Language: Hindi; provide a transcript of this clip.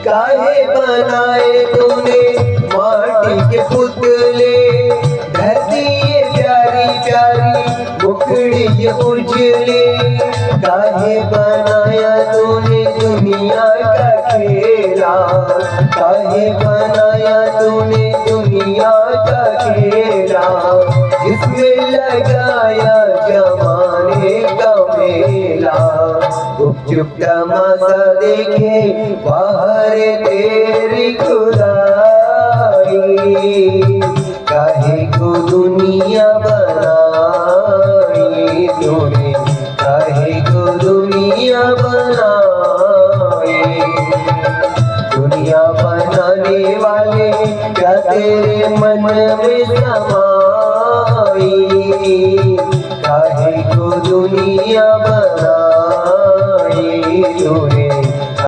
काहे बनाए तूने माटी के पुतले, धरती ये प्यारी प्यारी मुखड़ी ये उजले। काहे बनाया तूने दुनिया का खेला, काहे बनाया तूने दुनिया का खेला, जिसमें लगाया जमाने का मेला। गुपचुप तमाशा देखे बाहर तेरी खुदाई, काहे को दुनिया बनाई तूने, काहे को दुनिया बनाई। दुनिया बनाने वाले क्या तेरे मन में समाई, काहे को दुनिया बनाई तूने।